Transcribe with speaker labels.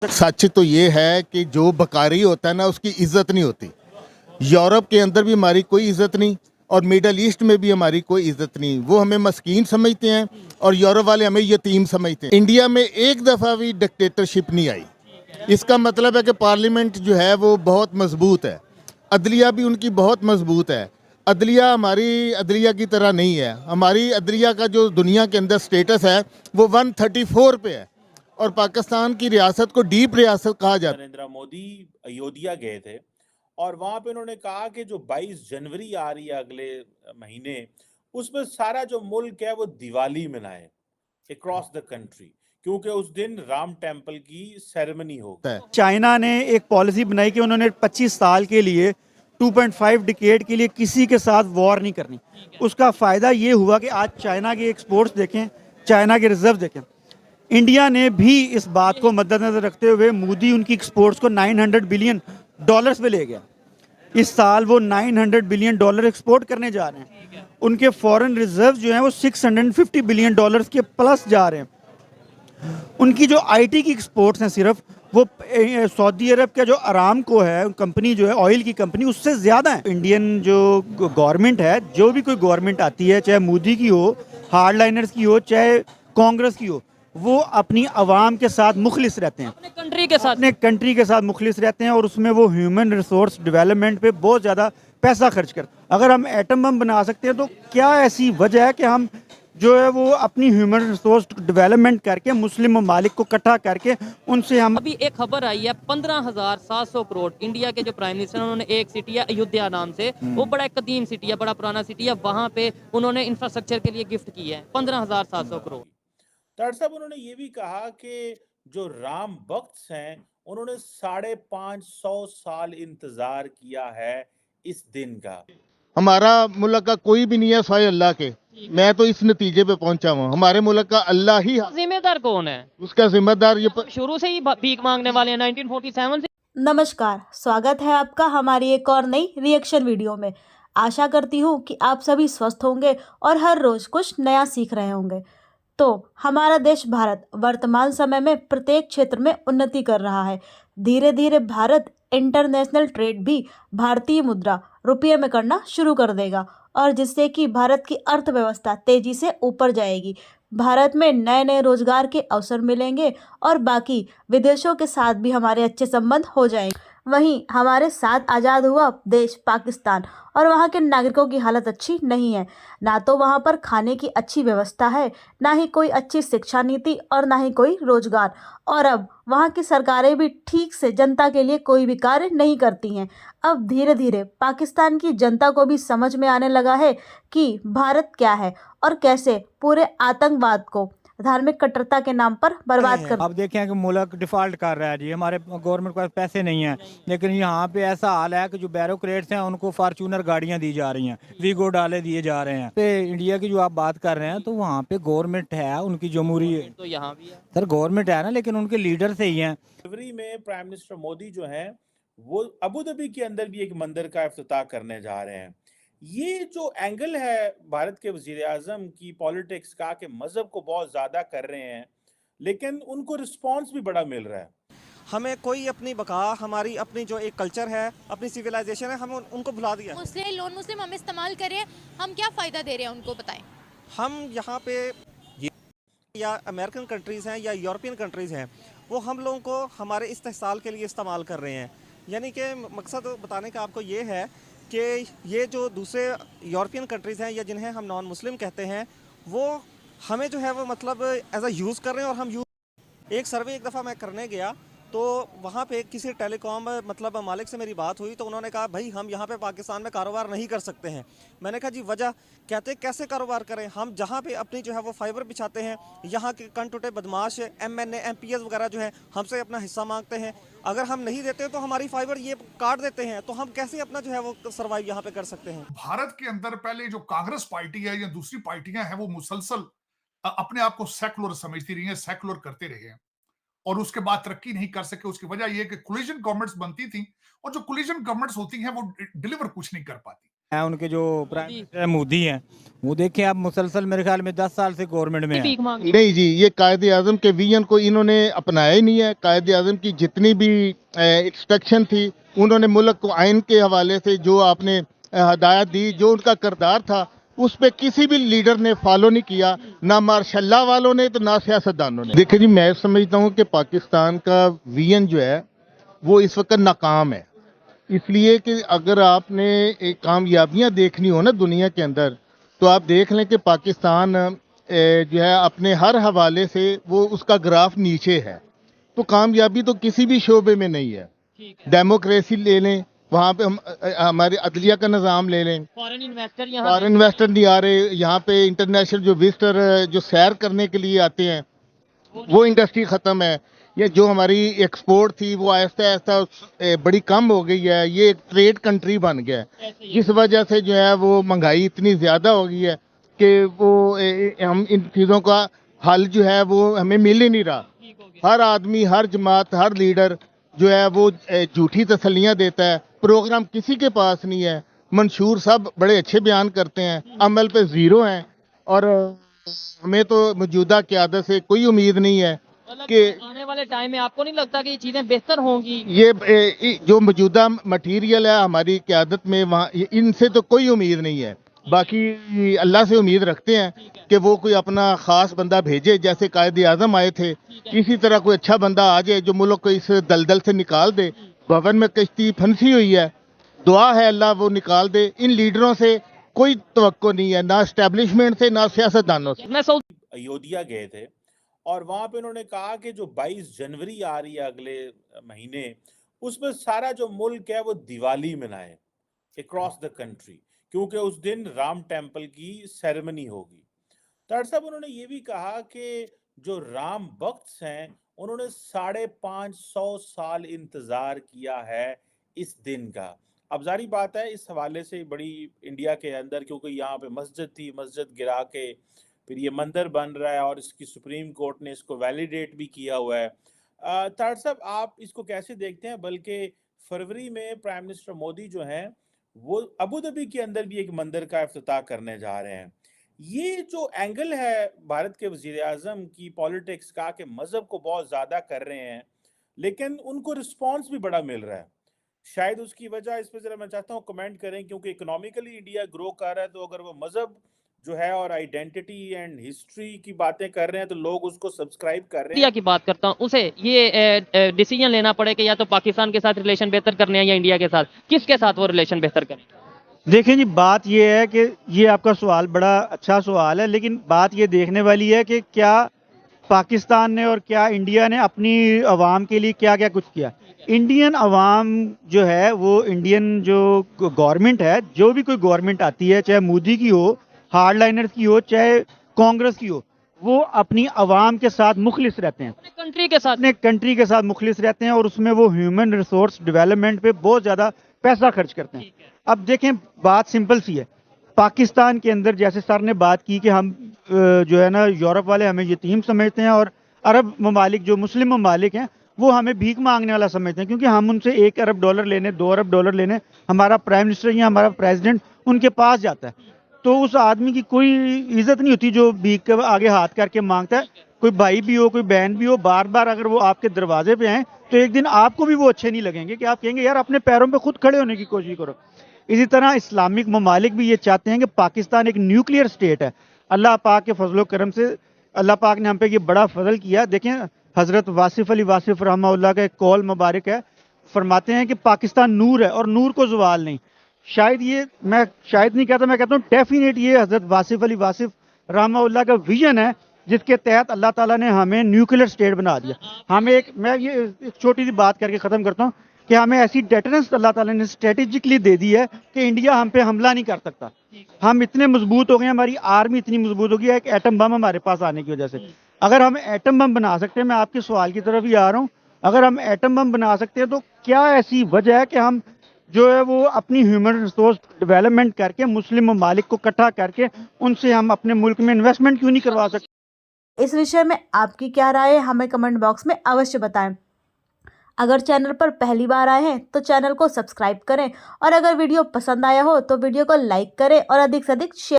Speaker 1: सच तो ये है कि जो बकारी होता है ना उसकी इज्जत नहीं होती। यूरोप के अंदर भी हमारी कोई इज्जत नहीं और मिडल ईस्ट में भी हमारी कोई इज्जत नहीं। वो हमें मस्कीन समझते हैं और यूरोप वाले हमें यतीम समझते हैं। इंडिया में एक दफ़ा भी डिक्टेटरशिप नहीं आई। इसका मतलब है कि पार्लियामेंट जो है वो बहुत मजबूत है, अदलिया भी उनकी बहुत मजबूत है। अदलिया हमारी अदलिया की तरह नहीं है। हमारी अदलिया का जो दुनिया के अंदर स्टेटस है वो 134 पे है और पाकिस्तान की रियासत को डीप रियासत कहा जाता है।
Speaker 2: नरेंद्र मोदी अयोध्या गए थे और वहां पे उन्होंने कहा कि जो 22 जनवरी आ रही है अगले महीने, उसमें सारा जो मुल्क है वो दिवाली मनाए अक्रॉस द कंट्री, क्योंकि उस दिन राम टेम्पल की सेरेमनी होगी।
Speaker 3: चाइना ने एक पॉलिसी बनाई कि उन्होंने 25 साल के लिए 2.5 डिकेड के लिए किसी के साथ वॉर नहीं करनी। उसका फ़ायदा ये हुआ कि आज चाइना के एक्सपोर्ट्स देखें, चाइना के रिजर्व देखें। इंडिया ने भी इस बात को मद्देनजर रखते हुए मोदी उनकी एक्सपोर्ट्स को $900 बिलियन पे ले गया। इस साल वो $900 बिलियन एक्सपोर्ट करने जा रहे हैं। उनके फॉरेन रिजर्व जो हैं वो $650 बिलियन के प्लस जा रहे हैं। उनकी जो आईटी की एक्सपोर्ट्स हैं सिर्फ वो सऊदी अरब का जो अरामको है कंपनी, जो है ऑयल की कंपनी, उससे ज़्यादा है। इंडियन जो गवर्नमेंट है, जो भी कोई गवर्नमेंट आती है, चाहे मोदी की हो, हार्डलाइनर्स की हो, चाहे कांग्रेस की हो, वो अपनी आवाम के साथ मुखलिस रहते हैं, अपने कंट्री के साथ मुखलिस रहते हैं और उसमें वो ह्यूमन रिसोर्स डेवलपमेंट पे बहुत ज़्यादा पैसा खर्च करते हैं। अगर हम एटम बम बना सकते हैं तो क्या ऐसी वजह है कि हम जो है वो अपनी ह्यूमन रिसोर्स डेवलपमेंट करके मुस्लिम ममालिक को इकट्ठा करके उनसे हम।
Speaker 4: अभी एक खबर आई है 15,700 करोड़ इंडिया के जो प्राइम मिनिस्टर, उन्होंने एक सिटी है अयोध्या नाम से, वो बड़ा एक कदीम सिटी है, बड़ा पुराना सिटी है, वहां पे उन्होंने इंफ्रास्ट्रक्चर के लिए गिफ्ट की है 15,700 करोड़।
Speaker 2: साहब उन्होंने ये भी कहा कि जो राम भक्त हैं उन्होंने 550 साल इंतजार किया है इस दिन का।
Speaker 1: हमारा मुल्क का कोई भी नहीं है सिवाय अल्लाह के। मैं तो इस नतीजे पे पहुंचा हूँ, हमारे मुल्क का अल्लाह ही।
Speaker 4: जिम्मेदार कौन है?
Speaker 1: उसका जिम्मेदार ये
Speaker 4: शुरू से ही भीख मांगने वाले हैं 1947 से।
Speaker 5: नमस्कार, स्वागत है आपका हमारी एक और नई रिएक्शन वीडियो में। आशा करती हूँ कि आप सभी स्वस्थ होंगे और हर रोज कुछ नया सीख रहे होंगे। तो हमारा देश भारत वर्तमान समय में प्रत्येक क्षेत्र में उन्नति कर रहा है। धीरे धीरे भारत इंटरनेशनल ट्रेड भी भारतीय मुद्रा रुपये में करना शुरू कर देगा और जिससे कि भारत की अर्थव्यवस्था तेजी से ऊपर जाएगी। भारत में नए नए रोजगार के अवसर मिलेंगे और बाकी विदेशों के साथ भी हमारे अच्छे संबंध हो जाएंगे। वहीं हमारे साथ आज़ाद हुआ देश पाकिस्तान और वहाँ के नागरिकों की हालत अच्छी नहीं है। ना तो वहाँ पर खाने की अच्छी व्यवस्था है, ना ही कोई अच्छी शिक्षा नीति और ना ही कोई रोजगार। और अब वहाँ की सरकारें भी ठीक से जनता के लिए कोई भी कार्य नहीं करती हैं। अब धीरे धीरे पाकिस्तान की जनता को भी समझ में आने लगा है कि भारत क्या है और कैसे पूरे आतंकवाद को धार्मिक कट्टरता के नाम पर बर्बाद कर।
Speaker 3: अब देखें कि मुल्क डिफॉल्ट कर रहा है जी, हमारे गवर्नमेंट के पास पैसे नहीं हैं, लेकिन यहाँ पे ऐसा हाल है कि जो बैरोक्रेट्स हैं उनको फार्चूनर गाड़ियाँ दी जा रही हैं, वीगो डाले दिए जा रहे हैं। पे इंडिया की जो आप बात कर रहे हैं तो वहाँ पे गवर्नमेंट है, उनकी जमहूरी
Speaker 4: तो यहाँ भी है
Speaker 3: सर, गवर्नमेंट है ना, लेकिन उनके लीडर से ही हैं।
Speaker 2: फरवरी में प्राइम मिनिस्टर मोदी जो हैं वो अबू धाबी के अंदर भी एक मंदिर का इफ्तिताह करने जा रहे हैं। ये जो एंगल है भारत के वजीर आजम की पॉलिटिक्स का कि मजहब को बहुत ज्यादा कर रहे हैं, लेकिन उनको रिस्पांस भी बड़ा मिल रहा है।
Speaker 6: हमें कोई अपनी बका, हमारी अपनी जो एक कल्चर है, अपनी सिविलाइजेशन है, हम उनको भुला दिया।
Speaker 7: मुस्लिम नॉन मुस्लिम हम इस्तेमाल करें, हम क्या फ़ायदा दे रहे हैं उनको बताएं।
Speaker 6: हम यहाँ पे या अमेरिकन कंट्रीज़ हैं या यूरोपियन कंट्रीज़ हैं, वो हम लोगों को हमारे इस्तेहसाल के लिए इस्तेमाल कर रहे हैं। यानी कि मकसद बताने का आपको ये है कि ये जो दूसरे यूरोपियन कंट्रीज़ हैं या जिन्हें हम नॉन मुस्लिम कहते हैं, वो हमें जो है वो मतलब एज अ यूज़ कर रहे हैं और हम यूज़। एक सर्वे एक दफ़ा मैं करने गया तो वहाँ पे किसी टेलीकॉम मतलब मालिक से मेरी बात हुई तो उन्होंने कहा भाई हम यहाँ पे पाकिस्तान में कारोबार नहीं कर सकते हैं। मैंने कहा जी वजह? कहते कैसे कारोबार करें, हम जहाँ पे अपनी जो है वो फाइबर बिछाते हैं, यहाँ के कनटुटे बदमाश MNA MPS वगैरह जो है हमसे अपना हिस्सा मांगते हैं। अगर हम नहीं देते तो हमारी फाइबर ये काट देते हैं, तो हम कैसे अपना जो है वो सर्वाइव यहाँ पे कर सकते हैं।
Speaker 8: भारत के अंदर पहले जो कांग्रेस पार्टी है या दूसरी पार्टियां हैं वो मुसलसल अपने आप को सेकुलर समझती रही हैं, सेकुलर करते रहे हैं और उसके बाद तरक्की नहीं कर सके। उसकी वजह यह है कि कोलिजन गवर्नमेंट्स बनती थी और जो कोलिजन गवर्नमेंट्स होती हैं वो डिलीवर कुछ नहीं कर पाती।
Speaker 9: हैं उनके जो प्राइम मिनिस्टर मोदी हैं, वो देखें आप मुसलसल मेरे ख्याल में 10 साल से गवर्नमेंट में हैं।
Speaker 4: भीख मांग रहे हैं।
Speaker 1: नहीं जी, ये कायद आज़म के विजन को इन्होंने अपनाया ही नहीं है। कायद आज़म की जितनी भी इंस्ट्रक्शन थी, उन्होंने मुल्क को आइन के हवाले से जो आपने हदायत दी, जो उनका किरदार था, उस पे किसी भी लीडर ने फॉलो नहीं किया, ना मार्शल्ला वालों ने तो ना सियासतदानों ने। देखिए जी, मैं समझता हूँ कि पाकिस्तान का विजन जो है वो इस वक्त नाकाम है, इसलिए कि अगर आपने एक कामयाबियां देखनी हो ना दुनिया के अंदर, तो आप देख लें कि पाकिस्तान जो है अपने हर हवाले से वो उसका ग्राफ नीचे है। तो कामयाबी तो किसी भी शोबे में नहीं है। डेमोक्रेसी ले लें, वहाँ पे हम हमारे अदलिया का निज़ाम ले लें,
Speaker 4: फॉरेन इन्वेस्टर यहाँ
Speaker 1: फॉरेन इन्वेस्टर नहीं आ रहे यहाँ पे, इंटरनेशनल जो विजिटर जो सैर करने के लिए आते हैं वो इंडस्ट्री ख़त्म है। ये जो हमारी एक्सपोर्ट थी वो आहिस्ता आहिस्ता बड़ी कम हो गई है। ये एक ट्रेड कंट्री बन गया है, जिस वजह से जो है वो महंगाई इतनी ज़्यादा हो गई है कि वो हम इन चीज़ों का हल जो है वो हमें मिल ही नहीं रहा। हर आदमी, हर जमात, हर लीडर जो है वो झूठी तसल्लियाँ देता है। प्रोग्राम किसी के पास नहीं है। मंशूर सब बड़े अच्छे बयान करते हैं, अमल पे ज़ीरो हैं। और हमें तो मौजूदा क़यादत से कोई उम्मीद नहीं है कि
Speaker 4: आने वाले टाइम में आपको नहीं लगता कि ये चीजें बेहतर होंगी?
Speaker 1: ये जो मौजूदा मटीरियल है हमारी क़यादत में, वहाँ इनसे तो कोई उम्मीद नहीं है। बाकी अल्लाह से उम्मीद रखते हैं कि वो कोई अपना ख़ास बंदा भेजे, जैसे कायद आज़म आए थे, इसी तरह कोई अच्छा बंदा आ जाए जो मुल्क को इस दलदल से निकाल दे। भवन में कश्ती फंसी हुई है, दुआ है अल्लाह वो निकाल दे। इन लीडरों से कोई तवक्को नहीं है, ना एस्टेब्लिशमेंट से, ना सियासतदानों से।
Speaker 4: मैं
Speaker 2: अयोध्या गए थे और वहां पे उन्होंने कहा कि जो 22 जनवरी आ रही है अगले महीने, उसमें सारा जो मुल्क है वो दिवाली मनाए अक्रॉस द कंट्री, क्योंकि उस दिन राम टेम्पल की सेरेमनी होगी। डॉक्टर साहब, उन्होंने ये भी कहा कि जो राम भक्त हैं उन्होंने 550 साल इंतजार किया है इस दिन का। अब जारी बात है इस हवाले से बड़ी इंडिया के अंदर, क्योंकि यहाँ पे मस्जिद थी, मस्जिद गिरा के फिर ये मंदिर बन रहा है और इसकी सुप्रीम कोर्ट ने इसको वैलिडेट भी किया हुआ है। तार साहब, आप इसको कैसे देखते हैं? बल्कि फरवरी में प्राइम मिनिस्टर मोदी जो हैं वो अबू धाबी के अंदर भी एक मंदिर का इफ्तिताह करने जा रहे हैं। ये जो एंगल है भारत के वजीर आजम की पॉलिटिक्स का कि मजहब को बहुत ज्यादा कर रहे हैं, लेकिन उनको रिस्पॉन्स भी बड़ा मिल रहा है, शायद उसकी वजह इस पे जरा मैं चाहता हूँ कमेंट करें, क्योंकि इकोनॉमिकली इंडिया ग्रो कर रहा है, तो अगर वो मजहब जो है और आइडेंटिटी एंड हिस्ट्री की बातें कर रहे हैं तो लोग उसको सब्सक्राइब कर रहे
Speaker 4: इंडिया
Speaker 2: हैं।
Speaker 4: की बात करता हूँ, उसे ये डिसीजन लेना पड़े कि या तो पाकिस्तान के साथ रिलेशन बेहतर करने हैं या इंडिया के साथ, किसके साथ वो रिलेशन बेहतर करें?
Speaker 3: देखें जी, बात ये है कि ये आपका सवाल बड़ा अच्छा सवाल है, लेकिन बात ये देखने वाली है कि क्या पाकिस्तान ने और क्या इंडिया ने अपनी आवाम के लिए क्या क्या कुछ किया। इंडियन आवाम जो है वो, इंडियन जो गवर्नमेंट है, जो भी कोई गवर्नमेंट आती है, चाहे मोदी की हो, हार्डलाइनर्स की हो, चाहे कांग्रेस की हो, वो अपनी आवाम के साथ मुखलिस रहते हैं, अपने कंट्री के साथ मुखलिस रहते हैं, और उसमें वो ह्यूमन रिसोर्स डेवलपमेंट पे बहुत ज़्यादा पैसा खर्च करते हैं। अब देखें, बात सिंपल सी है। पाकिस्तान के अंदर जैसे सर ने बात की कि हम जो है ना, यूरोप वाले हमें यतीम समझते हैं, और अरब ममालिक जो मुस्लिम ममालिक हैं वो हमें भीख मांगने वाला समझते हैं, क्योंकि हम उनसे $1 अरब लेने, $2 अरब लेने, हमारा प्राइम मिनिस्टर या हमारा प्रेसिडेंट उनके पास जाता है। तो उस आदमी की कोई इज्जत नहीं होती जो भीख के आगे हाथ करके मांगता है। कोई भाई भी हो, कोई बहन भी हो, बार बार अगर वो आपके दरवाजे पे आए तो एक दिन आपको भी वो अच्छे नहीं लगेंगे, कि आप कहेंगे यार अपने पैरों पे खुद खड़े होने की कोशिश करो। इसी तरह इस्लामिक ममालिक भी ये चाहते हैं कि पाकिस्तान एक न्यूक्लियर स्टेट है। अल्लाह पाक के फजलो करम से अल्लाह पाक ने हम पे ये बड़ा फजल किया। देखें, हज़रत वासिफ अली वासिफ रहमतुल्लाह का एक कौल मुबारक है, फरमाते हैं कि पाकिस्तान नूर है और नूर को ज़वाल नहीं। शायद ये, मैं शायद नहीं कहता, मैं कहता हूँ डेफिनेट ये हज़रत वासिफ अली वासिफ रहमतुल्लाह का विजन है, जिसके तहत अल्लाह ताला ने हमें न्यूक्लियर स्टेट बना दिया। हमें मैं ये एक छोटी सी बात करके ख़त्म करता हूँ कि हमें ऐसी डेटरेंस अल्लाह ताला ने स्ट्रेटेजिकली दे दी है कि इंडिया हम पे हमला नहीं कर सकता। हम इतने मजबूत हो गए, हमारी आर्मी इतनी मजबूत हो गई है एक एटम बम हमारे पास आने की वजह से। अगर हम एटम बम बना सकते हैं, मैं आपके सवाल की तरफ ही आ रहा हूँ, अगर हम एटम बम बना सकते हैं तो क्या ऐसी वजह है कि हम जो है वो अपनी ह्यूमन रिसोर्स डेवलपमेंट करके मुस्लिम ममालिक को इकट्ठा करके उनसे हम अपने मुल्क में इन्वेस्टमेंट क्यों नहीं करवा सकते?
Speaker 5: इस विषय में आपकी क्या राय है, हमें कमेंट बॉक्स में अवश्य बताएं। अगर चैनल पर पहली बार आए हैं तो चैनल को सब्सक्राइब करें और अगर वीडियो पसंद आया हो तो वीडियो को लाइक करें और अधिक से अधिक शेयर